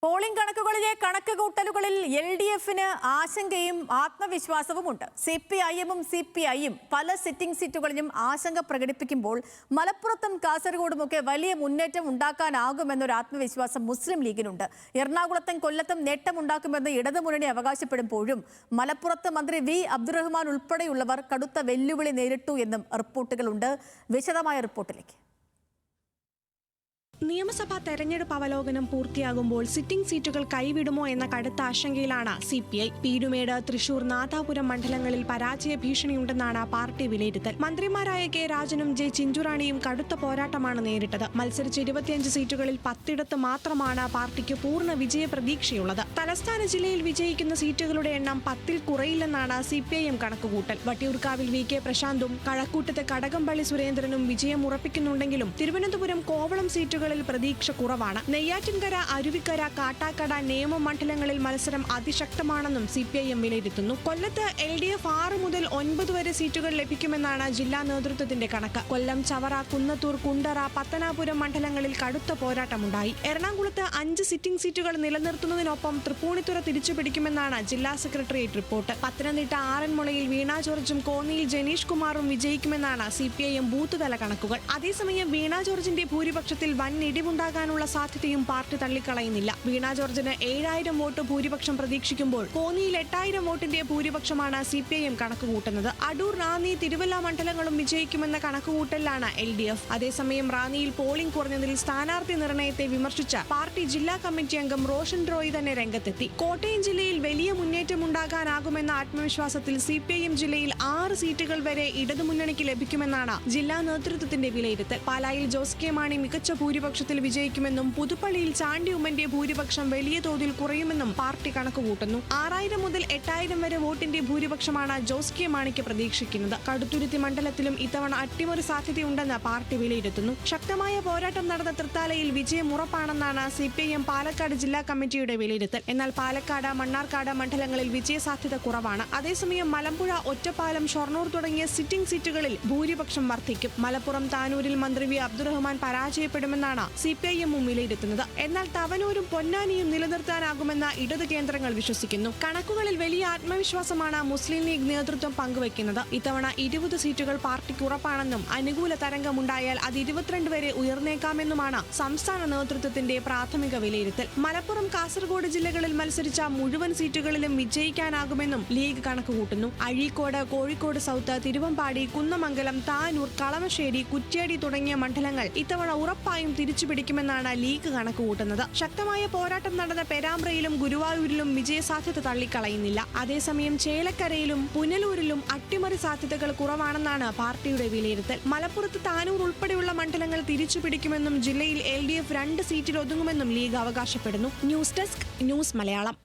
Polling കണക്കുകളിലെ കണക്കുകൂട്ടലുകളിൽ എൽ.ഡി.എഫിന് ആശങ്കയും ആത്മവിശ്വാസവുമുണ്ട്. സിപിഐഎമ്മും സിപിഐയും പല sitting സീറ്റുകളിലും ആശങ്ക പ്രകടിപ്പിക്കുമ്പോൾ മലപ്പുറത്തും കാസർഗോഡുമൊക്കെ വലിയ മുന്നേറ്റം ഉണ്ടാക്കാനാകുമെന്നൊരു ആത്മവിശ്വാസം മുസ്ലിം ലീഗിനുണ്ട്. എറണാകുളത്തും കൊല്ലത്തും നേട്ടമുണ്ടാക്കുമെന്ന് ഇടതുമുന്നണി അവകാശപ്പെടുമ്പോഴും മലപ്പുറത്ത് മന്ത്രി വി അബ്ദുറഹ്മാൻ ഉൾപ്പെടെയുള്ളവർ കടുത്ത വെല്ലുവിളി നേരിട്ടു എന്നും റിപ്പോർട്ടുകളുണ്ട്. വിശദമായ റിപ്പോർട്ടിലേക്ക്. നിയമസഭാ തെരഞ്ഞെടുപ്പ് അവലോകനം പൂർത്തിയാകുമ്പോൾ സിറ്റിംഗ് സീറ്റുകൾ കൈവിടുമോ എന്ന കടുത്ത ആശങ്കയിലാണ് സിപിഐ. പീരുമേട്, തൃശൂർ, നാദാപുരം മണ്ഡലങ്ങളിൽ പരാജയ ഭീഷണിയുണ്ടെന്നാണ് പാർട്ടി വിലയിരുത്തൽ. മന്ത്രിമാരായ കെ രാജനും ജെ ചിഞ്ചുറാണിയും കടുത്ത പോരാട്ടമാണ് നേരിട്ടത്. മത്സരിച്ച 25 സീറ്റുകളിൽ 10 മാത്രമാണ് പാർട്ടിക്ക് പൂർണ്ണ വിജയ പ്രതീക്ഷയുള്ളത്. തലസ്ഥാന ജില്ലയിൽ വിജയിക്കുന്ന സീറ്റുകളുടെ എണ്ണം 10 കുറയില്ലെന്നാണ് സിപിഐഎം കണക്കുകൂട്ടൽ. വട്ടിയൂർക്കാവിൽ വി കെ പ്രശാന്തും കഴക്കൂട്ടത്ത് കടകംപള്ളി സുരേന്ദ്രനും വിജയം ഉറപ്പിക്കുന്നുണ്ടെങ്കിലും തിരുവനന്തപുരം, കോവളം സീറ്റുകൾ പ്രതീക്ഷ കുറവാണ്. നെയ്യാറ്റിൻകര, അരുവിക്കര, കാട്ടാക്കട, നേമം മണ്ഡലങ്ങളിൽ മത്സരം അതിശക്തമാണെന്നും സിപിഐഎം വിലയിരുത്തുന്നു. കൊല്ലത്ത് എൽ.ഡി.എഫ് 6 മുതൽ 9 വരെ സീറ്റുകൾ ലഭിക്കുമെന്നാണ് ജില്ലാ നേതൃത്വത്തിന്റെ കണക്ക്. കൊല്ലം, ചവറ, കുന്നത്തൂർ, കുണ്ടറ, പത്തനാപുരം മണ്ഡലങ്ങളിൽ കടുത്ത പോരാട്ടമുണ്ടായി. എറണാകുളത്ത് 5 സിറ്റിംഗ് സീറ്റുകൾ നിലനിർത്തുന്നതിനൊപ്പം തൃപ്പൂണിത്തുറ തിരിച്ചുപിടിക്കുമെന്നാണ് ജില്ലാ സെക്രട്ടേറിയറ്റ് റിപ്പോർട്ട്. പത്തനംതിട്ട ആറന്മുളയിൽ വീണ ജോർജും കോന്നിയിൽ ജനീഷ് കുമാറും വിജയിക്കുമെന്നാണ് സിപിഐഎം ബൂത്ത് തല കണക്കുകൾ. അതേസമയം വീണ ജോർജിന്റെ ഭൂരിപക്ഷത്തിൽ വൻ ഇടിവുണ്ടാകാനുള്ള സാധ്യതയും പാർട്ടി തള്ളിക്കളയുന്നില്ല. വീണ ജോർജിന് 7000 വോട്ട് ഭൂരിപക്ഷം പ്രതീക്ഷിക്കുമ്പോൾ കോന്നിയിൽ 8000 വോട്ടിന്റെ ഭൂരിപക്ഷമാണ് സിപിഐഎം കണക്കുകൂട്ടുന്നത്. അടൂർ, റാന്നി, തിരുവല്ല മണ്ഡലങ്ങളും വിജയിക്കുമെന്ന കണക്കുകൂട്ടലിലാണ് എൽ.ഡി.എഫ്. അതേസമയം റാന്നിയിൽ പോളിംഗ് കുറഞ്ഞതിൽ സ്ഥാനാർത്ഥി നിർണയത്തെ വിമർശിച്ച പാർട്ടി ജില്ലാ കമ്മിറ്റി അംഗം റോഷൻ റോയ് തന്നെ രംഗത്തെത്തി. കോട്ടയം ജില്ലയിൽ വലിയ മുന്നേറ്റമുണ്ടാകാനാകുമെന്ന ആത്മവിശ്വാസത്തിൽ സിപിഐഎം ജില്ലയിൽ 6 സീറ്റുകൾ വരെ ഇടതുമുന്നണിക്ക് ലഭിക്കുമെന്നാണ് ജില്ലാ നേതൃത്വത്തിന്റെ വിലയിരുത്തൽ. പാലായിൽ ജോസ് കെ മാണി മികച്ച ഭൂരിപക്ഷത്തിൽ വിജയിക്കുമെന്നും പുതുപ്പള്ളിയിൽ ചാണ്ടി ഉമ്മന്റെ ഭൂരിപക്ഷം വലിയ തോതിൽ കുറയുമെന്നും പാർട്ടി കണക്കുകൂട്ടുന്നു. 6000 മുതൽ 8000 വരെ വോട്ടിന്റെ ഭൂരിപക്ഷമാണ് ജോസ് കെ മാണിക്ക് പ്രതീക്ഷിക്കുന്നത്. കടുത്തുരുത്തി മണ്ഡലത്തിലും ഇത്തവണ അട്ടിമറി സാധ്യതയുണ്ടെന്ന് പാർട്ടി വിലയിരുത്തുന്നു. ശക്തമായ പോരാട്ടം നടന്ന തൃത്താലയിൽ വിജയം ഉറപ്പാണെന്നാണ് സിപിഐഎം പാലക്കാട് ജില്ലാ കമ്മിറ്റിയുടെ വിലയിരുത്തൽ. എന്നാൽ പാലക്കാട്, മണ്ണാർക്കാട് മണ്ഡലങ്ങളിൽ വിജയസാധ്യത കുറവാണ്. അതേസമയം മലമ്പുഴ, ഒറ്റപ്പാലം, ഷൊർണൂർ തുടങ്ങിയ സിറ്റിംഗ് സീറ്റുകളിൽ ഭൂരിപക്ഷം വർദ്ധിക്കും. മലപ്പുറം, താനൂരിൽ മന്ത്രി വി അബ്ദുറഹ്മാൻ പരാജയപ്പെടുമെന്നാണ് സിപിഐഎമ്മും വിലയിരുത്തുന്നത്. എന്നാൽ തവനൂരും പൊന്നാനിയും നിലനിർത്താനാകുമെന്ന് ഇടത് കേന്ദ്രങ്ങൾ വിശ്വസിക്കുന്നു. കണക്കുകളിൽ വലിയ ആത്മവിശ്വാസമാണ് മുസ്ലിം ലീഗ് നേതൃത്വം പങ്കുവയ്ക്കുന്നത്. ഇത്തവണ 20 സീറ്റുകൾ പാർട്ടിക്ക് ഉറപ്പാണെന്നും അനുകൂല തരംഗമുണ്ടായാൽ അത് 22 വരെ ഉയർന്നേക്കാമെന്നുമാണ് സംസ്ഥാന നേതൃത്വത്തിന്റെ പ്രാഥമിക വിലയിരുത്തൽ. മലപ്പുറം, കാസർഗോഡ് ജില്ലകളിൽ മത്സരിച്ച മുഴുവൻ സീറ്റുകളിലും വിജയിക്കാനാകുമെന്നും ലീഗ് കണക്കുകൂട്ടുന്നു. അഴീക്കോട്, കോഴിക്കോട് സൗത്ത്, തിരുവമ്പാടി, കുന്നമംഗലം, താനൂർ, കളമശ്ശേരി, കുറ്റ്യാടി തുടങ്ങിയ മണ്ഡലങ്ങൾ ഇത്തവണ ഉറപ്പായും തിരിച്ചുപിടിക്കുമെന്നാണ് ലീഗ് കണക്കുകൂട്ടുന്നത്. ശക്തമായ പോരാട്ടം നടന്ന പെരാമ്പ്രയിലും ഗുരുവായൂരിലും വിജയസാധ്യത തള്ളിക്കളയുന്നില്ല. അതേസമയം ചേലക്കരയിലും പുനലൂരിലും അട്ടിമറി സാധ്യതകൾ കുറവാണെന്നാണ് പാർട്ടിയുടെ വിലയിരുത്തൽ. മലപ്പുറത്ത് താനൂർ ഉൾപ്പെടെയുള്ള മണ്ഡലങ്ങൾ തിരിച്ചുപിടിക്കുമെന്നും ജില്ലയിൽ എൽ.ഡി.എഫ് 2 സീറ്റിൽ ഒതുങ്ങുമെന്നും ലീഗ് അവകാശപ്പെടുന്നു. News desk, news Malayalam.